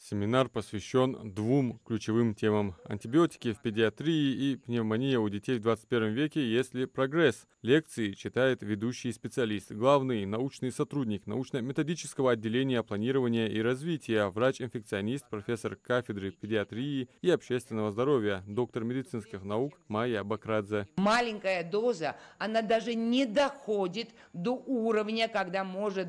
Семинар посвящен двум ключевым темам – антибиотики в педиатрии и пневмония у детей в 21 веке, есть ли прогресс. Лекции читает ведущий специалист, главный научный сотрудник научно-методического отделения планирования и развития, врач-инфекционист, профессор кафедры педиатрии и общественного здоровья, доктор медицинских наук Майя Бакрадзе. Маленькая доза, она даже не доходит до уровня, когда может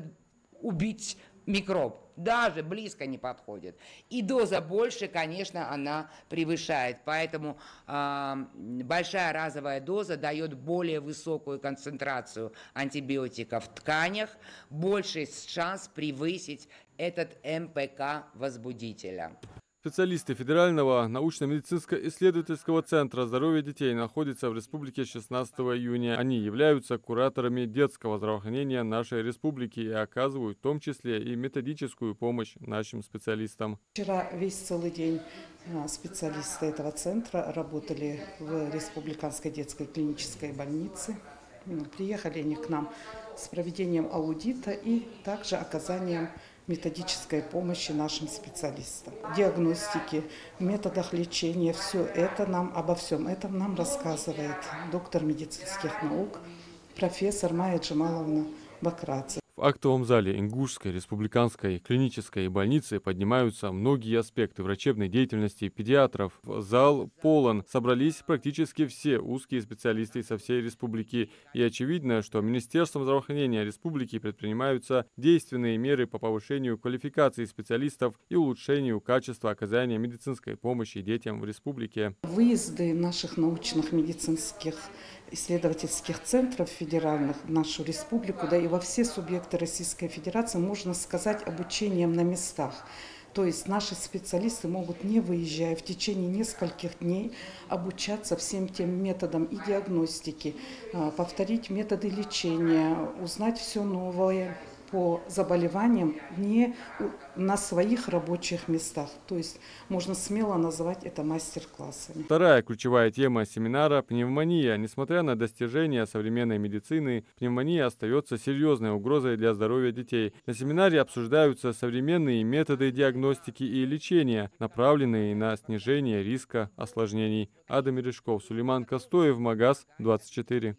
убить микроб. Даже близко не подходит. И доза больше, конечно, она превышает. Поэтому большая разовая доза дает более высокую концентрацию антибиотиков в тканях, больший шанс превысить этот МПК-возбудителя. Специалисты Федерального научно-медицинско-исследовательского центра здоровья детей находятся в республике 16 июня. Они являются кураторами детского здравоохранения нашей республики и оказывают в том числе и методическую помощь нашим специалистам. Вчера весь целый день специалисты этого центра работали в Республиканской детской клинической больнице. Приехали они к нам с проведением аудита и также оказанием методической помощи нашим специалистам. Диагностики, методах лечения, обо всем этом нам рассказывает доктор медицинских наук, профессор Майя Джамаловна Бакрадзе. В актовом зале Ингушской республиканской клинической больницы поднимаются многие аспекты врачебной деятельности педиатров. Зал полон. Собрались практически все узкие специалисты со всей республики. И очевидно, что Министерством здравоохранения республики предпринимаются действенные меры по повышению квалификации специалистов и улучшению качества оказания медицинской помощи детям в республике. Выезды наших научных медицинских исследовательских центров федеральных в нашу республику, да и во все субъекты Российской Федерации, можно сказать, обучением на местах. То есть наши специалисты могут, не выезжая, в течение нескольких дней обучаться всем тем методам и диагностики, повторить методы лечения, узнать все новое по заболеваниям не на своих рабочих местах. То есть можно смело назвать это мастер-классами. Вторая ключевая тема семинара – пневмония. Несмотря на достижения современной медицины, пневмония остается серьезной угрозой для здоровья детей. На семинаре обсуждаются современные методы диагностики и лечения, направленные на снижение риска осложнений. Адам Мережков, Сулейман Костоев, Магаз 24.